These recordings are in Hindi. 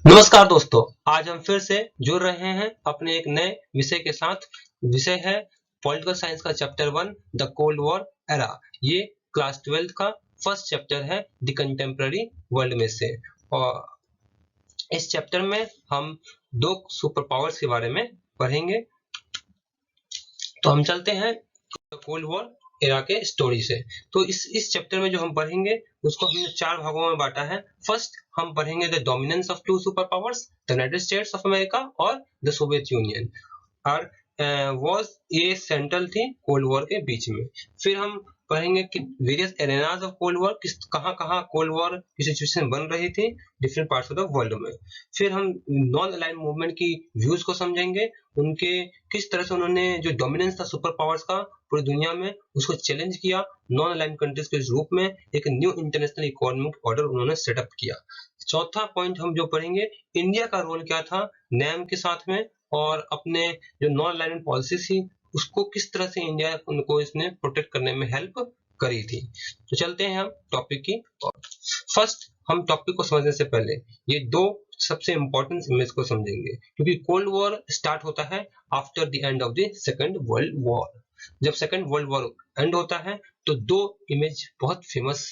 नमस्कार दोस्तों, आज हम फिर से जुड़ रहे हैं अपने एक नए विषय के साथ। विषय है पॉलिटिकल साइंस का chapter 1 the cold war era. ये क्लास 12 का फर्स्ट चैप्टर है द कंटेम्पररी वर्ल्ड में से। और इस चैप्टर में हम दो सुपर पावर्स के बारे में पढ़ेंगे। तो हम चलते हैं कोल्ड वॉर एरा के स्टोरी से। तो इस चैप्टर में जो हम पढ़ेंगे उसको हमने चार भागों में बांटा है। फर्स्ट हम पढ़ेंगे the dominance of two super powers, the United States of America और द सोवियत यूनियन। और वॉज ये सेंट्रल थी कोल्ड वॉर के बीच में। फिर हम पढ़ेंगे कि various arenas of cold war, किस कहाँ कोल्ड वॉर की सिचुएशन बन रही थी different parts of the world में। फिर हम नॉन अलाइन मूवमेंट की व्यूज को समझेंगे, उनके किस तरह से उन्होंने जो डोमिनेंस था सुपर पावर्स का पूरी दुनिया में उसको चैलेंज किया। नॉन अलाइन कंट्रीज के रूप में एक न्यू इंटरनेशनल इकोनॉमिक ऑर्डर उन्होंने सेटअप किया। चौथा पॉइंट हम जो पढ़ेंगे, इंडिया का रोल क्या था नैम के साथ में, और अपने जो नॉन अलाइनमेंट पॉलिसी थी उसको किस तरह से इंडिया उनको इसने प्रोटेक्ट करने में हेल्प करी थी। तो चलते हैं हम टॉपिक की ओर। फर्स्ट हम टॉपिक को समझने से पहले ये दो सबसे इंपॉर्टेंट इमेज को समझेंगे, क्योंकि कोल्ड वॉर स्टार्ट होता है after the end of the second world war. जब सेकेंड वर्ल्ड वॉर एंड होता है तो दो इमेज बहुत फेमस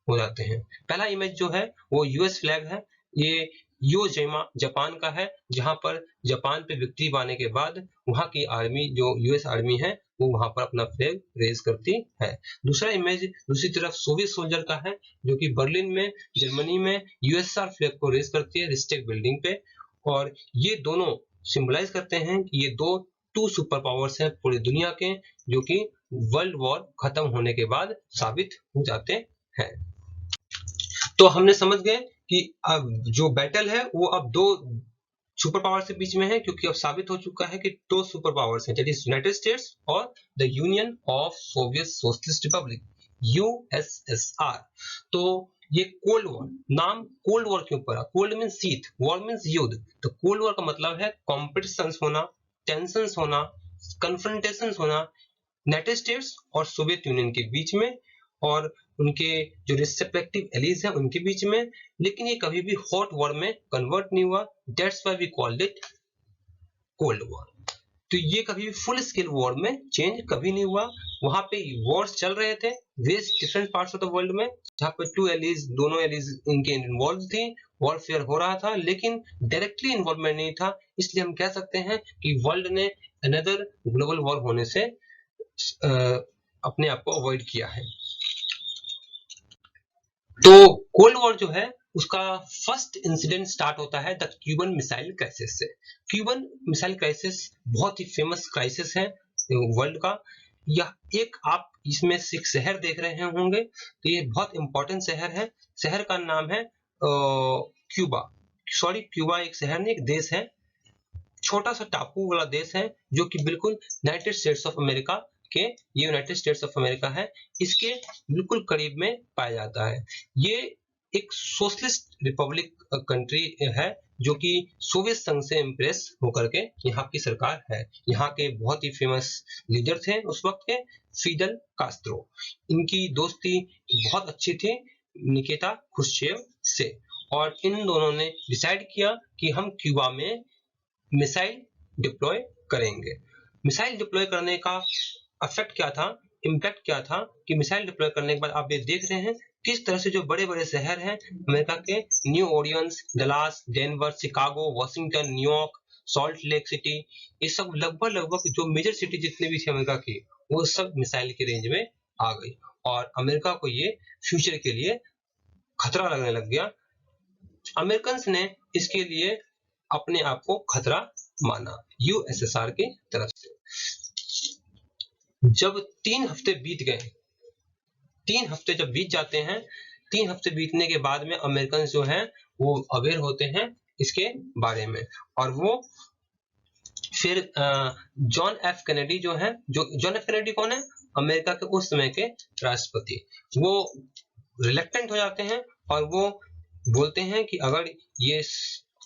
हो जाते हैं। पहला इमेज जो है वो यूएस फ्लैग है। ये योजेमा जापान का है, जहां पर जापान पे विक्ट्री पाने के बाद वहां की आर्मी जो यूएस आर्मी है वो वहां पर अपना फ्लैग रेज करती है। दूसरा इमेज दूसरी तरफ सोवियत सोल्जर का है, जो कि बर्लिन में जर्मनी में यूएसआर फ्लैग को रेज करती है रिस्टेक बिल्डिंग पे। और ये दोनों सिंबलाइज करते हैं कि ये दो टू सुपर पावर्स हैं पूरी दुनिया के, जो कि वर्ल्ड वॉर खत्म होने के बाद साबित हो जाते हैं। तो हमने समझ गए कि अब जो बैटल है वो अब दो सुपर पावर्स के बीच में है, क्योंकि अब साबित हो चुका है कि दो सुपर पावर्स हैं, यूनाइटेड स्टेट्स और the Union of Soviet Socialist Republic USSR. तो ये कोल्ड वॉर, नाम कोल्ड वॉर क्यों पड़ा? कोल्ड मींस शीत, वॉर मींस युद्ध। तो कोल्ड वॉर का मतलब है कॉम्पिटिशंस होना, टेंशंस होना, कन्फ्रंटेशंस होना यूनाइटेड स्टेट्स और सोवियत यूनियन के बीच में, और उनके जो रिस्पेक्टिव एलीज हैं उनके बीच में। लेकिन ये कभी भी हॉट वॉर में कन्वर्ट नहीं हुआ, that's why we called it cold war. तो ये कभी भी फुल स्केल वॉर में चेंज कभी नहीं हुआ। वहां पे वॉर्स चल रहे थे various different parts of the world में, जहां पे टू एलीज दोनों एलीज इनके इन्वॉल्व थी, वॉरफेयर हो रहा था, लेकिन डायरेक्टली इन्वॉल्वमेंट नहीं था। इसलिए हम कह सकते हैं कि वर्ल्ड ने अनदर ग्लोबल वॉर होने से अपने आप को अवॉइड किया है। तो कोल्ड वॉर जो है उसका फर्स्ट इंसिडेंट स्टार्ट होता है द क्यूबन मिसाइल क्राइसिस से। क्यूबन मिसाइल क्राइसिस बहुत ही फेमस क्राइसिस है वर्ल्ड का। यह एक आप इसमें एक शहर देख रहे होंगे, तो ये बहुत इंपॉर्टेंट शहर है। शहर का नाम है क्यूबा। सॉरी, क्यूबा एक शहर नहीं, एक देश है, छोटा सा टापू वाला देश है, जो कि बिल्कुल यूनाइटेड स्टेट्स ऑफ अमेरिका के, ये यूनाइटेड स्टेट्स ऑफ अमेरिका है, इसके बिल्कुल करीब में पाया जाता है। ये एक सोशलिस्ट रिपब्लिक कंट्री है, जो कि सोवियत संघ से इम्प्रेस होकर के यहाँ की सरकार है। यहाँ के बहुत ही फेमस लीडर थे उस वक्त के, फिडेल कास्त्रो। इनकी दोस्ती बहुत अच्छी थी निकिता खुश्चेव से, और इन दोनों ने डिसाइड किया कि हम क्यूबा में मिसाइल डिप्लॉय करेंगे। मिसाइल डिप्लॉय करने का इफेक्ट क्या था, इम्पैक्ट क्या था, कि मिसाइल डिप्लॉय करने के बाद आप ये देख रहे हैं किस तरह से जो बड़े बड़े शहर हैं अमेरिका के, New Orleans, Dallas, Denver, Chicago, Washington, New York, Salt Lake City, ये सब लगभग लगभग जो मेजर सिटी जितने भी थे अमेरिका की, वो सब मिसाइल के रेंज में आ गई। और अमेरिका को ये फ्यूचर के लिए खतरा लगने लग गया। अमेरिकन ने इसके लिए अपने आप को खतरा माना यूएसएसआर की तरफ से। जब 3 हफ्ते बीत गए, 3 हफ्ते जब बीत जाते हैं, 3 हफ्ते बीतने के बाद में अमेरिकन जो हैं वो अवेयर होते हैं इसके बारे में, और वो फिर जॉन एफ कैनेडी जो है, जो जॉन एफ कैनेडी कौन है? अमेरिका के उस समय के राष्ट्रपति। वो रिलेक्टेंट हो जाते हैं और वो बोलते हैं कि अगर ये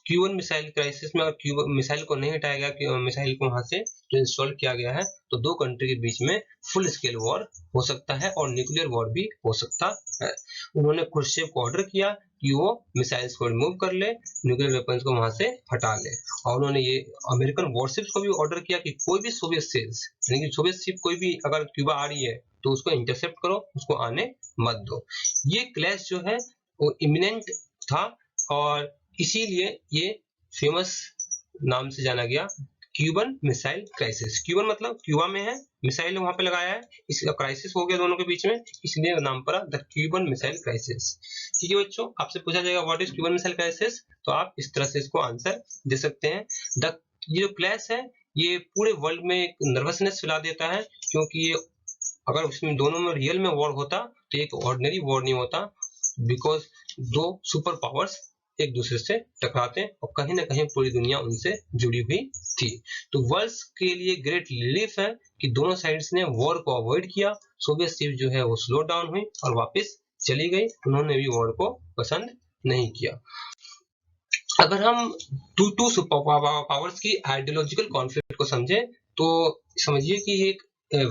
क्यूबन मिसाइल क्राइसिस में अगर क्यूबन मिसाइल को नहीं हटाया गया, कि मिसाइल को वहां से जो इंस्टॉल किया गया है, तो दो कंट्री के बीच में फुल स्केल वॉर हो सकता है और न्यूक्लियर वॉर भी हो सकता है। उन्होंने खुर्शीव को ऑर्डर किया कि वो मिसाइल्स को रिमूव कर ले, न्यूक्लियर वेपन्स को वहां से हटा ले। और उन्होंने ये अमेरिकन वॉरशिप्स को भी ऑर्डर किया कि कोई भी सोवियत शिप्स, यानी कि सोवियत शिप कोई भी अगर क्यूबा आ रही है तो उसको इंटरसेप्ट करो, उसको आने मत दो। ये क्लैश जो है वो इमिनेंट था और इसीलिए ये फेमस नाम से जाना गया, क्यूबन मिसाइल क्राइसिस। क्यूबन मतलब क्यूबा में है, मिसाइल वहां पे लगाया है, इसका क्राइसिस हो गया दोनों के बीच में, इसलिए नाम पड़ा द क्यूबन मिसाइल क्राइसिस। ठीक है बच्चों, आपसे पूछा जाएगा what is Cuban missile crisis, तो आप इस तरह से इसको आंसर दे सकते हैं। ये जो क्लैश है ये पूरे वर्ल्ड में एक नर्वसनेस फैला देता है, क्योंकि ये अगर उसमें दोनों में रियल में वॉर होता तो एक ऑर्डिनरी वॉर नहीं होता, बिकॉज दो सुपर पावर्स एक दूसरे से टकराते और कहीं ना कहीं पूरी दुनिया उनसे जुड़ी हुई थी। तो वर्ल्ड के लिए ग्रेट रिलीफ है कि दोनों साइड्स ने वॉर को अवॉइड किया, सोवियत शिप जो है वो स्लो डाउन हुई और वापस चली गई, उन्होंने भी वॉर को पसंद नहीं किया। अगर हम टू सुपर पावर्स की आइडियोलॉजिकल कॉन्फ्लिक्ट को समझे तो समझिए कि एक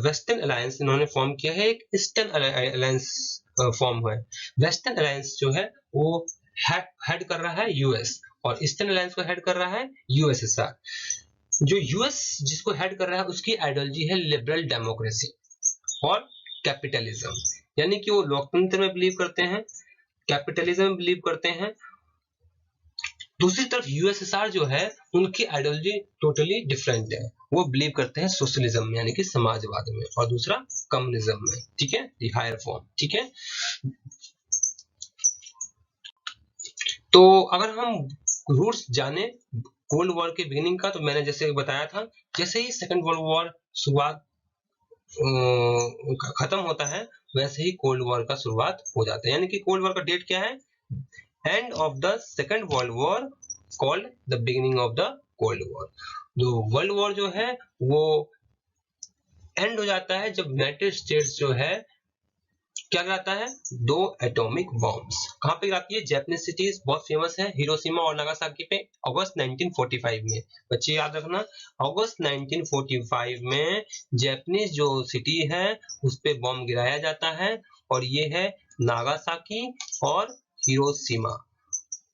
वेस्टर्न अलायंस इन्होंने फॉर्म किया है, एक ईस्टर्न अलायंस फॉर्म हुआ है। वेस्टर्न अलायंस जो है वो हेड कर रहा है यूएस और ईस्टर्न अलायंस को हेड कर रहा है यूएसएसआर। जो यूएस जिसको हेड कर रहा है उसकी आइडियोलॉजी है लिबरल डेमोक्रेसी और कैपिटलिज्म, यानी कि वो लोकतंत्र में बिलीव करते हैं, कैपिटलिज्म में बिलीव करते हैं। दूसरी तरफ यूएसएसआर जो है उनकी आइडियोलॉजी टोटली डिफरेंट है, वो बिलीव करते हैं सोशलिज्म में यानी कि समाजवाद में, और दूसरा कम्युनिज्म में। ठीक है, दी हायर फॉर्म। ठीक है, तो अगर हम रूट्स जाने कोल्ड वॉर के बिगिनिंग का, तो मैंने जैसे बताया था, जैसे ही सेकंड वर्ल्ड वॉर शुरुआत खत्म होता है वैसे ही कोल्ड वॉर का शुरुआत हो जाता है। यानी कि कोल्ड वॉर का डेट क्या है? End of the second world war called the beginning of the cold war. जो वर्ल्ड वॉर जो है वो एंड हो जाता है जब यूनाइटेड स्टेट्स जो है क्या गिराता है? 2 एटॉमिक बॉम्ब्स। कहां पे गिराती है? जापानीज सिटीज बहुत फेमस है, हिरोशिमा और नागासाकी पे, अगस्त 1945 में। बच्चे याद रखना, अगस्त 1945 में जापानीज जो सिटी है उस पे बॉम्ब गिराया जाता है, और ये है नागासाकी और हिरोशिमा।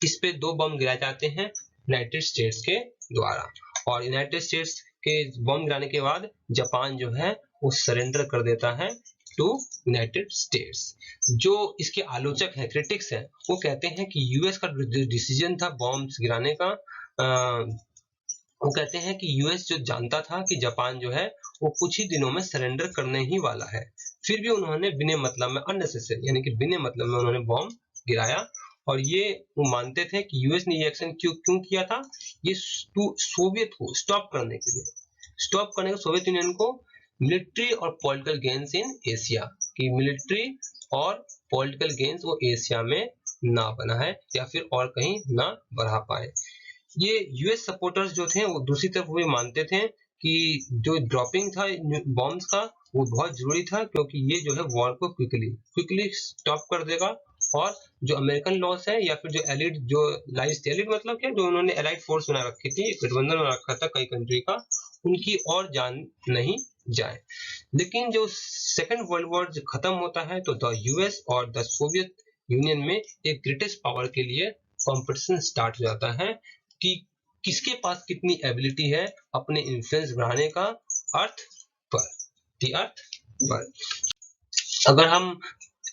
इस पे 2 बम गिराए जाते हैं यूनाइटेड स्टेट्स के द्वारा, और यूनाइटेड स्टेट्स के बम गिराने के बाद जापान जो है वो सरेंडर कर देता है टू यूनाइटेड स्टेट्स। जो इसके आलोचक हैं, क्रिटिक्स हैं, वो कहते हैं कि यूएस का जो डिसीजन था बॉम्ब्स गिराने का, वो कहते हैं कि यूएस जो जानता था कि जापान जो है वो कुछ ही दिनों में सरेंडर करने ही वाला है, फिर भी उन्होंने बिना मतलब में, अननेसेसरी यानी कि बिना मतलब में उन्होंने बॉम्ब गिराया। और ये वो मानते थे कि यूएस ने ये एक्शन क्यों किया था? ये सोवियत को स्टॉप करने के लिए, स्टॉप करने के सोवियत यूनियन को मिलिट्री और पॉलिटिकल गेन्स इन एशिया, कि मिलिट्री और पॉलिटिकल गेन्स वो एशिया में ना बना है या फिर और कहीं ना बढ़ा पाए। ये यूएस सपोर्टर्स जो थे वो दूसरी तरफ वो मानते थे कि जो ड्रॉपिंग था बॉम्ब्स का वो बहुत जरूरी था, क्योंकि ये जो है वॉर को क्विकली स्टॉप कर देगा, और जो अमेरिकन लॉस है या फिर जो एलिट जो लाइज थी, एलिट मतलब क्या, जो उन्होंने एलाइड फोर्स बना रखी थी, गठबंधन बना रखा था कई कंट्री का, उनकी और जान नहीं जाए। लेकिन जो सेकेंड वर्ल्ड वॉर खत्म होता है तो द यूएस और द सोवियत यूनियन में एक ग्रेटेस्ट पावर के लिए कॉम्पिटिशन स्टार्ट हो जाता है कि किसके पास कितनी एबिलिटी है अपने इन्फ्लुएंस बढ़ाने का अर्थ पर। अगर हम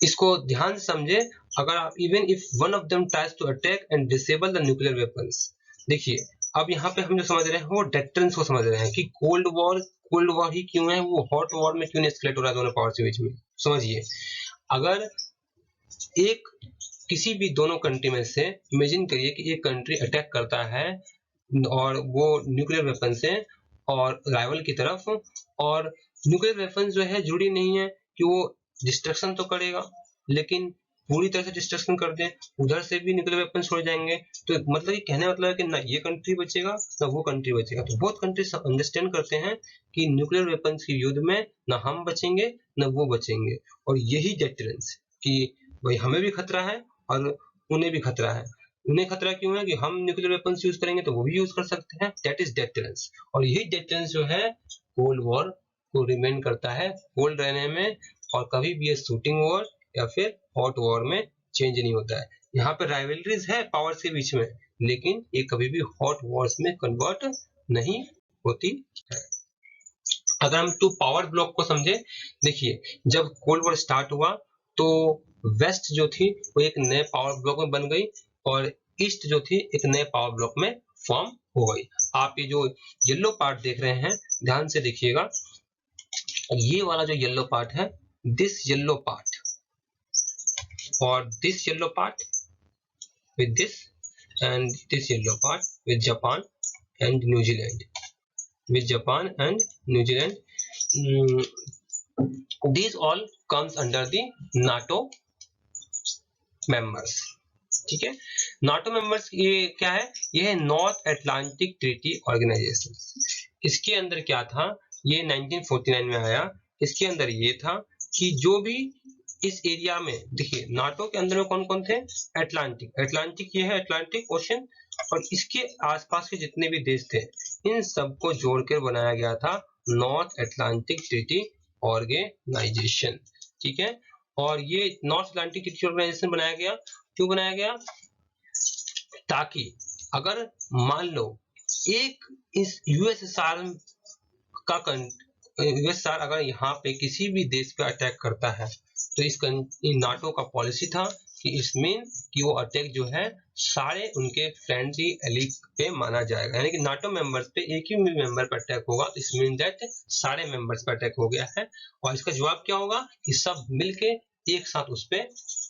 इसको ध्यान से समझे, अगर आप even if one of them tries to attack and disable the nuclear weapons, देखिए अब यहाँ पे हम जो समझ रहे हैं वो डेटरेंस को समझ रहे हैं कि कोल्ड वॉर ही क्यों है, वो हॉट वॉर में क्यों एस्केलेट हो रहा है दोनों पावर के बीच में। समझिए, अगर एक किसी भी दोनों कंट्री में से इमेजिन करिए कि एक कंट्री अटैक करता है और वो न्यूक्लियर वेपन से और राइवल की तरफ, और न्यूक्लियर वेपन जो है जरूरी नहीं है कि वो डिस्ट्रक्शन तो करेगा, लेकिन पूरी तरह से डिस्ट्रक्शन कर दे, उधर से भी न्यूक्लियर वेपन छोड़ जाएंगे, तो मतलब ये कहने मतलब है कि ना ये कंट्री बचेगा ना वो कंट्री बचेगा। तो बहुत कंट्रीज अंडरस्टैंड करते हैं कि न्यूक्लियर वेपन के युद्ध में ना हम बचेंगे ना वो बचेंगे, और यही डेटरेंस कि भाई हमें भी खतरा है और उन्हें भी खतरा है। उन्हें खतरा क्यों है कि हम न्यूक्लियर वेपन्स यूज करेंगे तो वो भी यूज कर सकते हैं, दैट इज डेटरेंस। और यही डेटरेंस जो है कोल्ड वॉर को रिमेन करता है कोल्ड रहने में, और कभी भी ये शूटिंग वॉर या फिर हॉट वॉर में चेंज नहीं होता है। यहाँ पे राइवलरीज है पावर्स के बीच में, लेकिन ये कभी भी हॉट वॉर्स में कन्वर्ट नहीं होती है। अगर हम टू पावर ब्लॉक को समझे, देखिए जब कोल्ड वॉर स्टार्ट हुआ तो वेस्ट जो थी वो एक नए पावर ब्लॉक में बन गई और ईस्ट जो थी एक नए पावर ब्लॉक में फॉर्म हो गई। आप ये जो येलो पार्ट देख रहे हैं ध्यान से देखिएगा, ये वाला जो येलो पार्ट है, दिस येलो पार्ट और this yellow part with this and this yellow part with Japan and New Zealand, with Japan and New Zealand, these all comes under the NATO members। ठीक है, नाटो मेंबर्स ये क्या है, ये है नॉर्थ अटलांटिक ट्रीटी ऑर्गेनाइजेशन। इसके अंदर क्या था, ये 1949 में आया। इसके अंदर ये था कि जो भी इस एरिया में, देखिए नाटो के अंदर में कौन कौन थे, अटलांटिक ये है अटलांटिक ओशन, और इसके आसपास के जितने भी देश थे इन सबको जोड़कर बनाया गया था नॉर्थ अटलांटिक ट्रीटी ऑर्गेनाइजेशन। ठीक है, और ये नॉर्थ अटलांटिक ट्रीटी ऑर्गेनाइजेशन बनाया गया, क्यों बनाया गया, ताकि अगर मान लो एक इस यूएसएसआर का यूएसएसआर अगर यहाँ पे किसी भी देश पे अटैक करता है तो इस नाटो का पॉलिसी था कि इसमें कि वो अटैक जो है सारे उनके फ्रेंडली एलिट पे माना जाएगा, यानी कि नाटो मेंबर्स पे एक ही मेंबर पे अटैक होगा तो इस मीन दैट सारे मेंबर्स पे अटैक हो गया है, और इसका जवाब क्या होगा कि सब मिलके एक साथ उस पे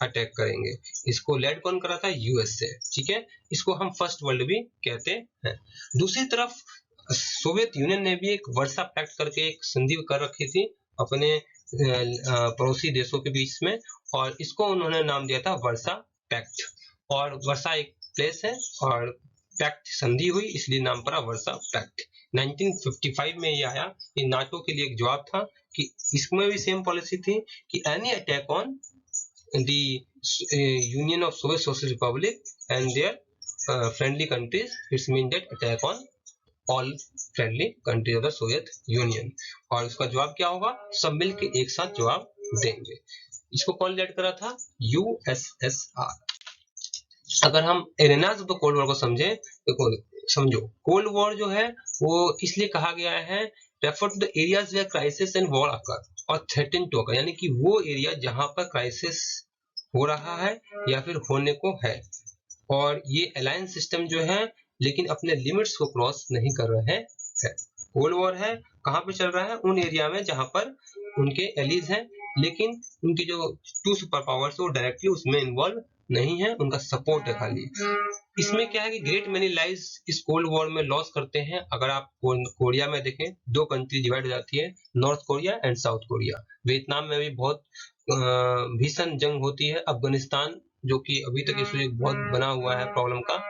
अटैक करेंगे। इसको लेड कौन करा था, यूएस से। ठीक है, इसको हम फर्स्ट वर्ल्ड भी कहते हैं। दूसरी तरफ सोवियत यूनियन ने भी एक वर्सा पैक्ट करके एक संधि कर रखी थी अपने पड़ोसी देशों के बीच में, और इसको उन्होंने नाम दिया था वर्सा पैक्ट। और वर्सा एक प्लेस है और पैक्ट संधि हुई इसलिए नाम पड़ा वर्सा पैक्ट। 1955 में ये आया, ये नाटो के लिए एक जवाब था कि इसमें भी सेम पॉलिसी थी कि any attack on the Union of Soviet Socialist Republic and their friendly countries, it's mean that attack on all friendly countries of the Soviet Union. और उसका जवाब क्या होगा, सब मिलके एक साथ जवाब देंगे। इसको कौन लीड करा था, यूएसएसआर। अगर हम एरेनाज ऑफ द कोल्ड वॉर को समझे, तो समझो कोल्ड वॉर जो है वो इसलिए कहा गया है, refer to the areas where crisis and war occur और थ्रेटन टू अकर, यानी कि वो एरिया जहां पर क्राइसिस हो रहा है या फिर होने को है, और ये अलायंस सिस्टम जो है लेकिन अपने लिमिट्स को क्रॉस नहीं कर रहे हैं। कोल्ड वॉर है कहां पे चल रहा है, उन एरिया में जहां पर उनके एलीज हैं लेकिन उनकी जो टू सुपर पावर्स वो डायरेक्टली उसमें इन्वॉल्व नहीं है, उनका सपोर्ट है खाली। इसमें क्या है कि ग्रेट मेनी लाइव्स इस कोल्ड वॉर में लॉस करते हैं। अगर आप कोरिया में देखें, दो कंट्री डिवाइड हो जाती है, north Korea and south Korea. Vietnam में भी बहुत भीषण जंग होती है, अफगानिस्तान जो कि अभी तक इसलिए बहुत बना हुआ है प्रॉब्लम का।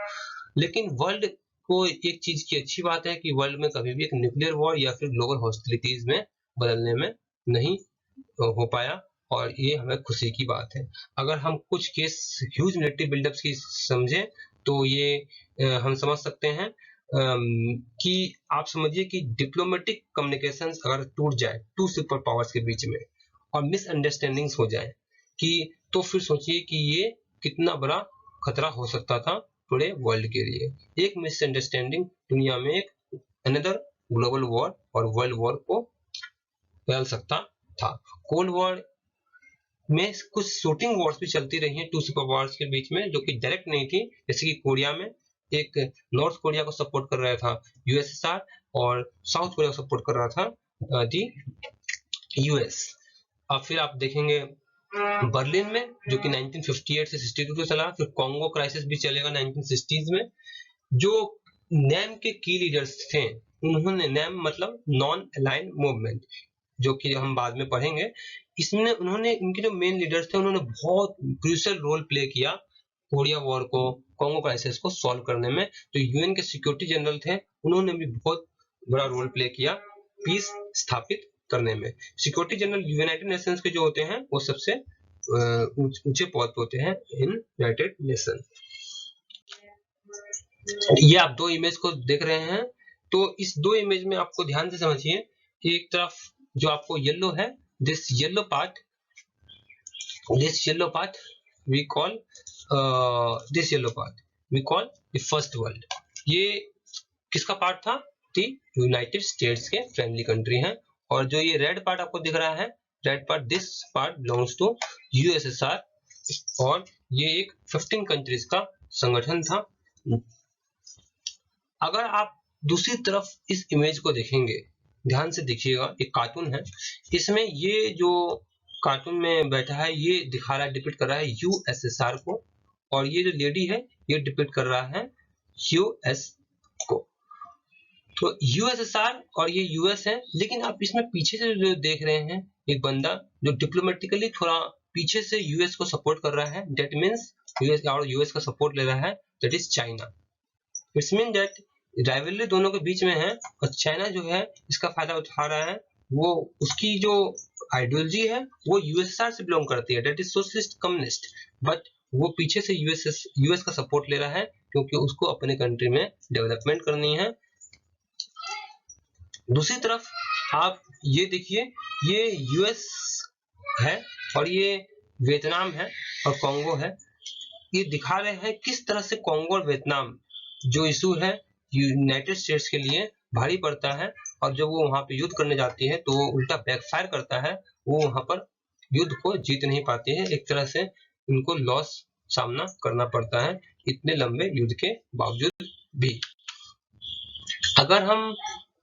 लेकिन वर्ल्ड को एक चीज की अच्छी बात है कि वर्ल्ड में कभी भी एक न्यूक्लियर वॉर या फिर ग्लोबल हॉस्टिलिटीज में बदलने में नहीं हो पाया, और ये हमें खुशी की बात है। अगर हम कुछ केस ह्यूज मिलिट्री बिल्डअप्स की समझें तो ये हम समझ सकते हैं कि आप समझिए कि डिप्लोमेटिक कम्युनिकेशंस अगर टूट जाए टू सुपर पावर्स के बीच में और मिसअंडरस्टैंडिंग्स हो जाए कि तो फिर सोचिए कि ये कितना बड़ा खतरा हो सकता था पूरे वर्ल्ड के लिए। एक मिसअंडरस्टैंडिंग दुनिया में एक अनदर ग्लोबल वॉर और वर्ल्ड वॉर को फैल सकता था। कोल्ड वॉर में कुछ शूटिंग वॉर्स भी चलती रही हैं टू सुपर पावर्स के बीच में, जो कि डायरेक्ट नहीं थी। जैसे कि कोरिया में एक नॉर्थ कोरिया को सपोर्ट कर रहा था यूएसएसआर और साउथ कोरिया को सपोर्ट कर रहा था दी यूएस। अब फिर आप देखेंगे बर्लिन में जो कि 1958 से 62 तक चला, फिर कॉन्गो क्राइसिस भी चलेगा 1960s में। जो नैम के की लीडर्स थे उन्होंने, नैम मतलब नॉन अलाइन मूवमेंट, जो कि हम बाद में पढ़ेंगे, इसमें उन्होंने, इनके जो मेन लीडर्स थे उन्होंने बहुत क्रूशियल रोल प्ले किया कोरिया वॉर को, कॉन्गो क्राइसिस को सॉल्व करने में। जो यूएन के सिक्योरिटी जनरल थे उन्होंने भी बहुत बड़ा रोल प्ले किया पीस स्थापित करने में। सिक्योरिटी जनरल यूनाइटेड नेशंस के जो होते हैं वो सबसे ऊंचे पद पे होते हैं इन यूनाइटेड नेशन। ये आप दो इमेज को देख रहे हैं, तो इस दो इमेज में आपको ध्यान से समझिए कि एक तरफ जो आपको येलो है, this yellow part we call this yellow part we call the first world. ये किसका पार्ट था? दी यूनाइटेड स्टेट्स के फ्रेंडली कंट्री हैं। और जो ये रेड पार्ट आपको दिख रहा है, red part, this part belongs to USSR, और ये एक 15 कंट्रीज का संगठन था। अगर आप दूसरी तरफ इस इमेज को देखेंगे, ध्यान से देखिएगा, एक कार्टून है, इसमें ये जो कार्टून में बैठा है ये दिखा रहा है, डिपिक्ट कर रहा है यूएसएसआर को, और ये जो लेडी है ये डिपिक्ट कर रहा है यूएस को। तो यूएसएसआर और ये यूएस है, लेकिन आप इसमें पीछे से जो देख रहे हैं एक बंदा जो डिप्लोमेटिकली थोड़ा पीछे से यूएस को सपोर्ट कर रहा है, दैट मीन्स यूएस और यूएस का सपोर्ट ले रहा है, that is China. It's mean that rivalry दोनों के बीच में है, और चाइना जो है इसका फायदा उठा रहा है। वो उसकी जो आइडियोलॉजी है वो यूएसएसआर से बिलोंग करती है, that is socialist communist, but वो पीछे से यूएस का सपोर्ट ले रहा है क्योंकि उसको अपने कंट्री में डेवलपमेंट करनी है। दूसरी तरफ आप ये देखिए, ये यूएस है और ये वियतनाम है और कॉन्गो है। ये दिखा रहे हैं किस तरह से कॉन्गो और वियतनाम जो इशू है यूनाइटेड स्टेट्स के लिए भारी पड़ता है, और जब वो वहां पे युद्ध करने जाती है तो वो उल्टा बैकफायर करता है, वो वहां पर युद्ध को जीत नहीं पाती है, एक तरह से उनको लॉस सामना करना पड़ता है इतने लंबे युद्ध के बावजूद भी। अगर हम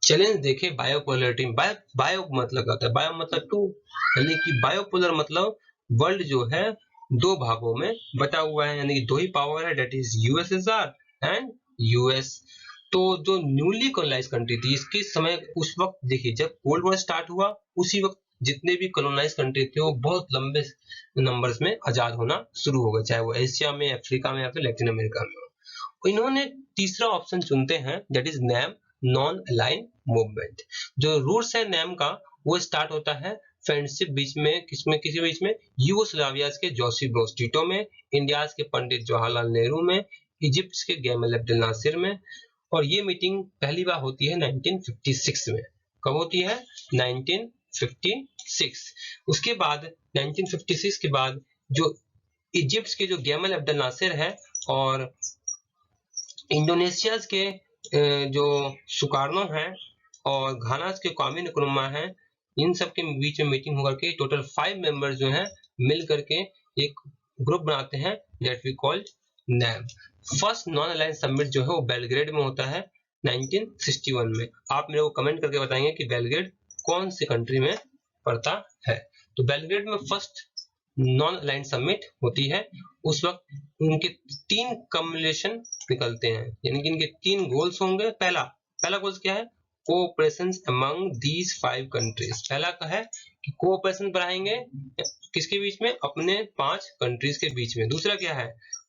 चैलेंज देखें बायोपोलरिटी, बायो मतलब क्या होता है? बायो मतलब टू, यानी कि बायोपोलर मतलब वर्ल्ड जो है दो भागों में बटा हुआ है, यानी कि दो ही पावर है, that is USSR and US. तो जो न्यूली कॉलोनाइज कंट्री थी इसके समय, उस वक्त देखिए जब कोल्ड वॉर स्टार्ट हुआ उसी वक्त जितने भी कॉलोनाइज कंट्री थे वो बहुत लंबे नंबर्स में आजाद होना शुरू हो गए, चाहे वो एशिया में, अफ्रीका में या फिर लैटिन अमेरिका में हो। इन्होंने तीसरा ऑप्शन चुनते हैं, that is NAM, non align movement. जो रूट्स है नैम का वो स्टार्ट होता है फ्रेंडशिप बीच में, किसी बीच में, यूगोस्लाविया के जोसेफ ब्रोज टिटो में, इंडिया के पंडित जवाहरलाल नेहरू में, इजिप्ट के गैमल अब्देल नासिर में, और ये मीटिंग पहली बार होती है 1956 में। कब होती है? 1956। उसके बाद 1956 के बाद जो इजिप्ट के जो गैमल अब्देल नासिर है और इंडोनेशिया के जो सुकार्नो है और घाना के क्वामे नक्रुमा है, इन सब के बीच में मीटिंग होकर के टोटल 5 मेंबर्स जो हैं मिल करके एक ग्रुप बनाते हैं, that we call NAM. First non align summit जो है वो बेलग्रेड में होता है 1961 में। आप मेरे को कमेंट करके बताएंगे कि बेलग्रेड कौन सी कंट्री में पड़ता है। तो बेलग्रेड में फर्स्ट नॉन अलाइन समिट होती है। उस वक्त उनके 3 कम्युलेशन निकलते हैं, यानी कि इनके 3 गोल्स होंगे। पहला गोल्स क्या है? Cooperation among these 5 countries. पहला का है कि कोऑपरेशन बढ़ाएंगे किसके बीच में? अपने 5 कंट्रीज के बीच में। दूसरा क्या है?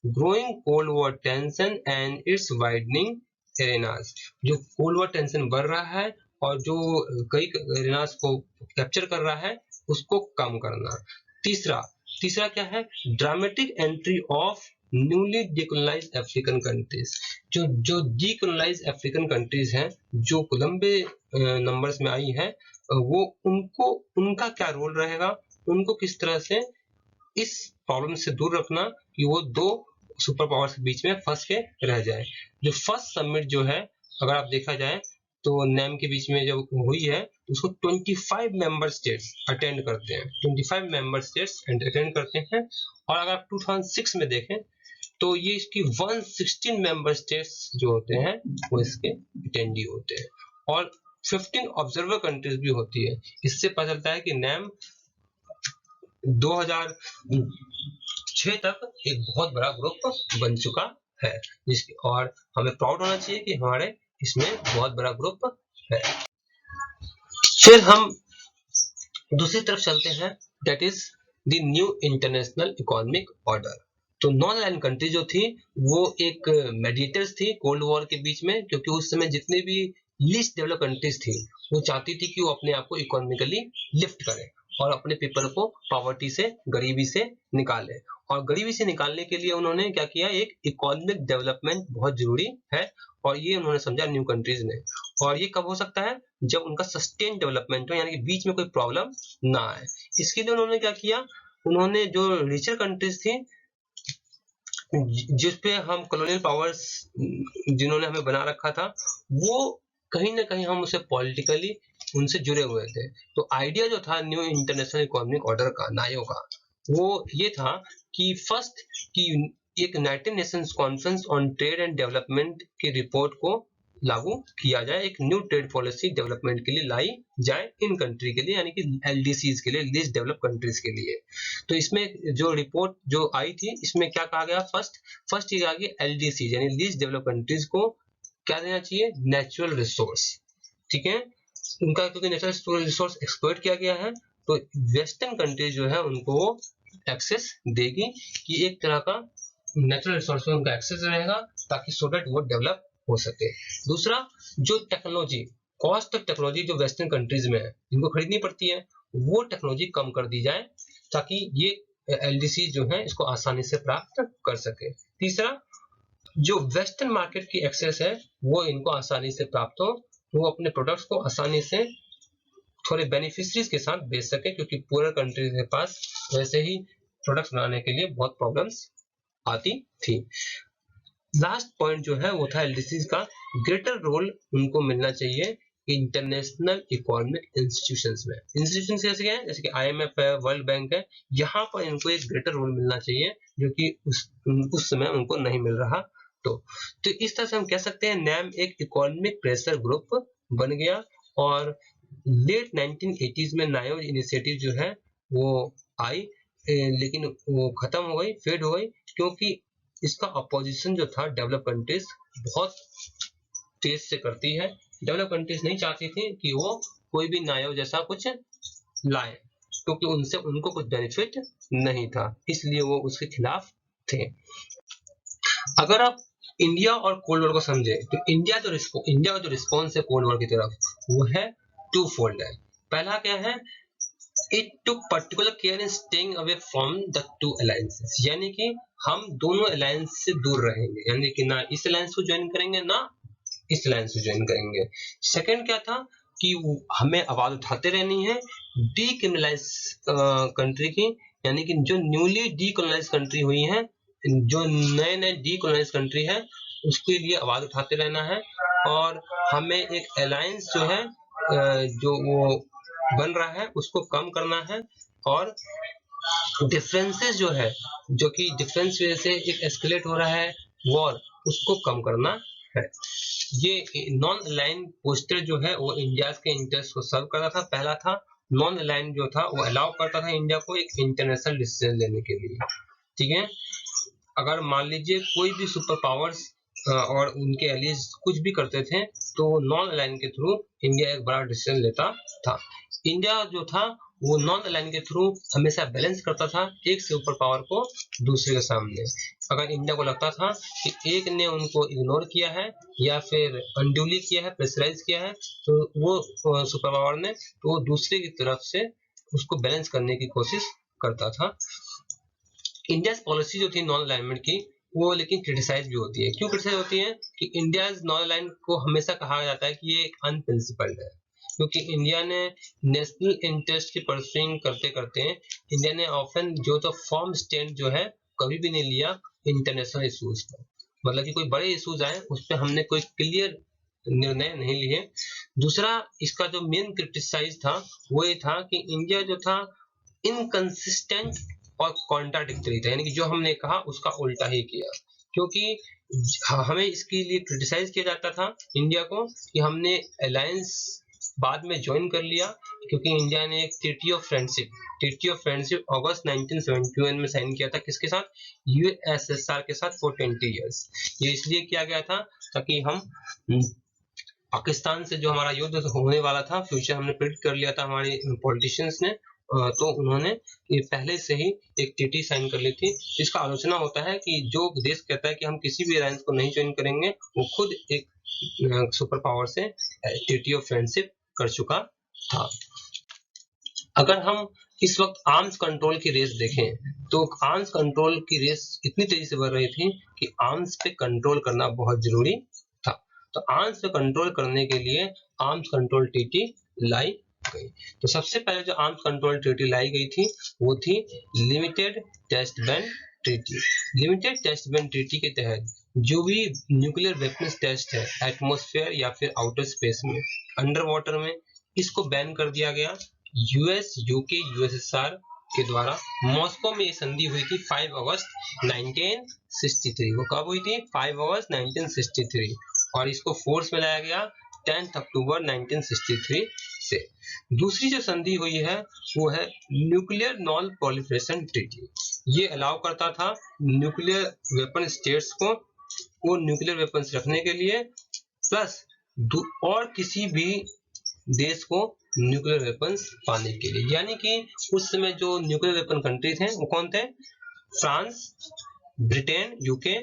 Growing cold war tension and it's widening arenas. जो कोल्ड वॉर टेंशन बढ़ रहा है और जो कई एरेनास को कैप्चर कर रहा है उसको कम करना। तीसरा क्या है? Dramatic entry of newly decolonised African countries. जो डिकोलोनाइज्ड अफ्रीकन कंट्रीज हैं जो लंबे नंबर्स में आई हैं, वो उनका क्या रोल रहेगा, उनको किस तरह से इस प्रॉब्लम से दूर रखना कि वो 2 सुपर पावर्स के बीच में फंस के रह जाए। जो फर्स्ट समिट जो है, अगर आप देखा जाए तो नैम के बीच में जब हुई है उसको 25 मेंबर स्टेट्स अटेंड करते हैं, 25 मेंबर स्टेट्स अटेंड करते हैं। और अगर आप 2006 में देखें तो ये इसकी 116 मेंबर स्टेट्स जो होते हैं वो इसके अटेंडी होते हैं, और 15 ऑब्जर्वर कंट्रीज भी होती है। इससे पता चलता है कि नैम 2006 तक एक बहुत बड़ा ग्रुप बन चुका है, जिसकी और हमें प्राउड होना चाहिए कि हमारे इसमें बहुत बड़ा ग्रुप है। फिर हम दूसरी तरफ चलते हैं, that is the new international economic order. तो नॉन अलाइन कंट्री जो थी वो एक मेडिएटर्स थी कोल्ड वॉर के बीच में, क्योंकि उस समय जितने भी लीस्ट डेवलप कंट्रीज थी वो चाहती थी कि वो अपने आप को इकोनॉमिकली लिफ्ट करें और अपने पीपल को पॉवर्टी से, गरीबी से निकाले। और गरीबी से निकालने के लिए उन्होंने क्या किया? एक इकोनॉमिक डेवलपमेंट बहुत जरूरी है, और ये उन्होंने समझा न्यू कंट्रीज ने। और ये कब हो सकता है? जब उनका सस्टेन डेवलपमेंट हो, यानी कि बीच में कोई प्रॉब्लम ना आए। इसके लिए उन्होंने क्या किया? उन्होंने जो रिचर कंट्रीज थी जिसपे हम कॉलोनियल पावर्स जिन्होंने हमें बना रखा था, वो कहीं ना कहीं हम उसे पॉलिटिकली उनसे जुड़े हुए थे। तो आइडिया जो था न्यू इंटरनेशनल इकोनॉमिक ऑर्डर का, नायो का, वो ये था कि फर्स्ट कि एक United Nations conference on trade and development की रिपोर्ट को लागू किया जाए, एक न्यू ट्रेड पॉलिसी डेवलपमेंट के लिए लाई जाए इन कंट्री के लिए, यानी कि एलडीसीज के लिए, लीस्ट डेवलप कंट्रीज के लिए। तो इसमें जो रिपोर्ट जो आई थी, इसमें क्या कहा गया, फर्स्ट ये कहा गया एलडीसी यानी लीस्ट डेवलप कंट्रीज को क्या देना चाहिए, नेचुरल रिसोर्स, ठीक है, उनका क्योंकि नेचुरल रिसोर्स एक्सप्लॉइट किया गया है, तो वेस्टर्न कंट्रीज जो है उनको एक्सेस देगी कि एक तरह का नेचुरल रिसोर्स में उनका एक्सेस रहेगा, ताकि सो दैट वो डेवलप हो सके। दूसरा, जो टेक्नोलॉजी, कॉस्ट ऑफ टेक्नोलॉजी जो वेस्टर्न कंट्रीज में है, जिनको खरीदनी पड़ती है, वो टेक्नोलॉजी कम कर दी जाए, ताकि ये एलडीसी जो है इसको आसानी से प्राप्त कर सके। तीसरा, जो वेस्टर्न मार्केट की एक्सेस है वो इनको आसानी से प्राप्त हो, वो अपने प्रोडक्ट्स को आसानी से थोड़े बेनिफिशरीज के साथ बेच सके, क्योंकि पूरे कंट्री के पास वैसे ही प्रोडक्ट्स बनाने के लिए बहुत प्रॉब्लम्स आती थी। लास्ट पॉइंट जो है वो था एलडीसी का ग्रेटर रोल उनको मिलना चाहिए इंटरनेशनल इकोनॉमिक इंस्टीट्यूशंस में। इंस्टीट्यूशंस जैसे क्या है, जैसे कि आईएमएफ है, वर्ल्ड बैंक है, यहाँ पर इनको एक ग्रेटर रोल मिलना चाहिए, जो कि उस समय उनको नहीं मिल रहा। तो इस तरह से हम कह सकते हैं नैम एक इकोनॉमिक प्रेशर ग्रुप बन गया, और लेट 1980s में नायो इनिशिएटिव जो है वो आई, लेकिन वो खत्म हो गई, फेड हो गई, क्योंकि इसका अपोजिशन जो था डेवलप कंट्रीज बहुत तेज से करती है। डेवलप कंट्रीज नहीं चाहती थी कि वो कोई भी नायो जैसा कुछ लाए, क्योंकि उनसे उनको कुछ बेनिफिट नहीं था, इसलिए वो उसके खिलाफ थे। अगर आप इंडिया और कोल्ड वॉर को समझे, तो इंडिया का जो रिस्पॉन्स है कोल्ड वॉर की तरफ, वो है टू फोल्ड है। पहला क्या है, it took particular care in staying away from the two alliances, यानी कि हम दोनों अलायंस से दूर रहेंगे, यानी कि ना इस अलायंस को ज्वाइन करेंगे ना इस अलायंस को ज्वाइन करेंगे। सेकंड क्या था कि हमें आवाज उठाते रहनी है डीक्रिमिनलाइज कंट्री की, यानी कि जो न्यूली डीकोलोनाइज कंट्री हुई है, जो नए नए डीकोलोनाइज कंट्री है, उसके लिए आवाज उठाते रहना है, और हमें एक अलायंस जो है जो वो बन रहा है उसको कम करना है, और डिफरेंसेस जो है, जो कि डिफरेंस वजह से एक एस्केलेट हो रहा है वॉर, उसको कम करना है। ये नॉन अलाइन पोस्टर जो है वो इंडिया के इंटरेस्ट को सर्व कर रहा था। पहला था नॉन अलाइन जो था वो अलाउ करता था इंडिया को एक इंटरनेशनल डिसीजन लेने के लिए, ठीक है। अगर मान लीजिए कोई भी सुपर पावर्स और उनके एलीज कुछ भी करते थे, तो नॉन अलाइन के थ्रू इंडिया एक बड़ा डिसीजन लेता था। इंडिया जो था वो नॉन अलाइन के थ्रू हमेशा बैलेंस करता था एक सुपर पावर को दूसरे के सामने। अगर इंडिया को लगता था कि एक ने उनको इग्नोर किया है या फिर अनड्यूली किया है, प्रेशराइज किया है, तो वो सुपर पावर ने तो दूसरे की तरफ से उसको बैलेंस करने की कोशिश करता था। इंडिया पॉलिसी जो थी नॉन अलाइनमेंट की, वो लेकिन क्रिटिसाइज भी होती है। क्यों क्रिटिसाइज होती है कि इंडिया नॉन अलाइन को हमेशा कहा जाता है कि ये एक अनप्रिंसिपल्ड है, क्योंकि इंडिया ने नेशनल इंटरेस्ट की परस्यूइंग करते करते इंडिया ने ऑफन जो तो फॉर्म स्टैंड जो है कभी भी नहीं लिया इंटरनेशनल इश्यूज पर, मतलब कि कोई बड़े इश्यूज आए उस पर हमने कोई क्लियर निर्णय नहीं लिए। दूसरा, इसका जो मेन क्रिटिसाइज था वो ये था कि इंडिया जो था इनकंसिस्टेंट और कॉन्ट्राडिक्टरी था, यानी कि जो हमने कहा उसका उल्टा ही किया, क्योंकि हमें इसके लिए क्रिटिसाइज किया जाता था इंडिया को कि हमने अलायंस बाद में ज्वाइन कर लिया, क्योंकि इंडिया ने एक ट्रीटी ऑफ फ्रेंडशिप अगस्त 1971 में साइन किया था, किसके साथ, यूएसएसआर के साथ फॉर 20 इयर्स। ये इसलिए किया गया था ताकि हम पाकिस्तान से जो हमारा युद्ध होने वाला था, फ्यूचर हमने प्रिडिक्ट कर लिया था हमारे पॉलिटिशियंस ने, तो उन्होंने ये पहले से ही एक ट्रीटी साइन कर ली थी। इसका आलोचना होता है कि जो देश कहता है कि हम किसी भी अलायंस को नहीं ज्वाइन करेंगे, वो खुद एक सुपर पावर से ट्रीटी ऑफ फ्रेंडशिप कर चुका था। अगर हम इस वक्त आर्म्स कंट्रोल की रेस देखें, तो आर्म्स कंट्रोल की रेस इतनी तेजी से बढ़ रही थी कि आर्म्स पे कंट्रोल करना बहुत जरूरी था। तो आर्म्स पे कंट्रोल करने के लिए आर्म्स कंट्रोल ट्रीटी लाई गई। तो सबसे पहले जो आर्म्स कंट्रोल ट्रीटी लाई गई थी वो थी limited test ban treaty. Limited test ban treaty के तहत जो भी न्यूक्लियर वेपन्स टेस्ट है एटमॉस्फेयर या फिर आउटर स्पेस में, अंडर वाटर में, इसको बैन कर दिया गया। यूएस, यूके, यूएसएसआर के द्वारा मॉस्को में ये संधि हुई थी 5 अगस्त 1963। वो कब हुई थी? 5 अगस्त 1963। और इसको फोर्स में लाया गया 10 अक्टूबर 1963 से। दूसरी जो संधि हुई है वो है न्यूक्लियर नॉन प्रोलिफरेशन ट्रीटी। ये अलाउ करता था न्यूक्लियर वेपन स्टेट्स को वो न्यूक्लियर वेपन्स रखने के लिए, प्लस और किसी भी देश को न्यूक्लियर वेपन्स पाने के लिए। यानी कि उस समय जो न्यूक्लियर वेपन कंट्री थे वो कौन थे? France, Britain, UK,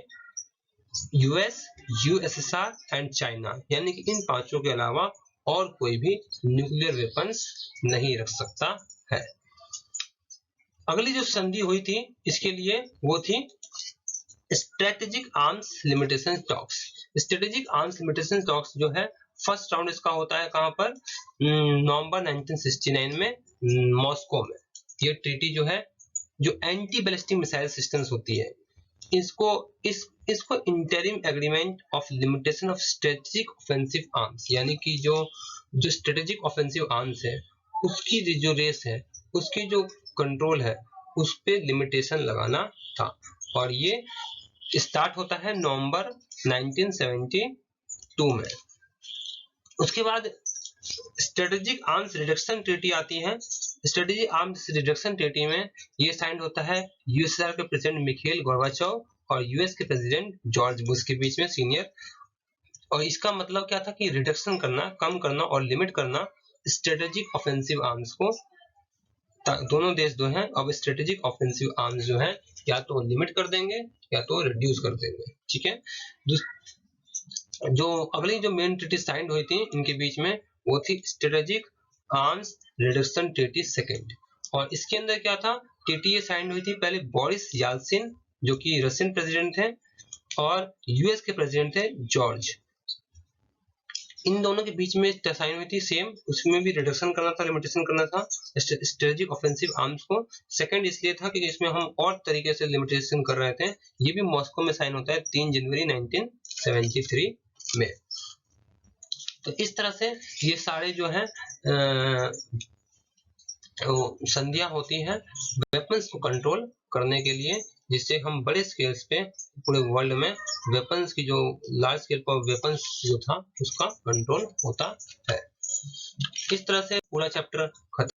US, USSR and China. यानी कि इन पांचों के अलावा और कोई भी न्यूक्लियर वेपन्स नहीं रख सकता है। अगली जो संधि हुई थी इसके लिए वो थी strategic arms limitation talks. Strategic arms limitation talks जो है फर्स्ट राउंड इसका होता है कहां पर? नवंबर 1969 में मॉस्को में। ये ट्रीटी जो है जो एंटी बैलिस्टिक मिसाइल सिस्टम्स होती है इसको interim agreement of limitation of strategic offensive arms, यानी कि जो स्ट्रेटेजिक ऑफेंसिव आर्म्स है उसकी जो रेस है, उसकी जो कंट्रोल है, उस पे लिमिटेशन लगाना था। और ये स्टार्ट होता है नवंबर 1972 में। उसके बाद स्ट्रेटेजिक आर्म्स रिडक्शन ट्रीटी आती है। स्ट्रेटेजिक आर्म्स रिडक्शन ट्रीटी में ये साइन होता है यूएसएसआर के प्रेसिडेंट मिखाइल गोर्बाचोव और यूएस के प्रेसिडेंट जॉर्ज बुश के बीच में, सीनियर। और इसका मतलब क्या था कि रिडक्शन करना, कम करना और लिमिट करना स्ट्रेटेजिक ऑफेंसिव आर्म्स को। दोनों देश जो हैं अब स्ट्रेटेजिक ऑफेंसिव आर्म्स जो हैं या तो लिमिट कर देंगे या तो रिड्यूस कर देंगे। ठीक है। जो अगली जो मेन ट्रीटी साइन हुई थी इनके बीच में वो थी strategic arms reduction treaty second. और इसके अंदर क्या था? ट्रीटी साइन हुई थी पहले बोरिस याल्सिन जो कि रशियन प्रेसिडेंट थे और यूएस के प्रेसिडेंट थे जॉर्ज। इन दोनों के बीच में साइन हुई थी सेम, उसमें भी रिडक्शन करना था, लिमिटेशन करना था स्ट्रेटेजिक ऑफेंसिव आर्म्स को। सेकंड इसलिए था कि इसमें हम और तरीके से लिमिटेशन कर रहे थे। ये भी मॉस्को में साइन होता है 3 जनवरी 1973 में। तो इस तरह से ये सारे जो है संधियां होती हैं वेपन्स को कंट्रोल करने के लिए, जिससे हम बड़े स्केल्स पे पूरे वर्ल्ड में वेपन्स की जो लार्ज स्केल पर वेपन्स जो था उसका कंट्रोल होता है। इस तरह से पूरा चैप्टर खत्म।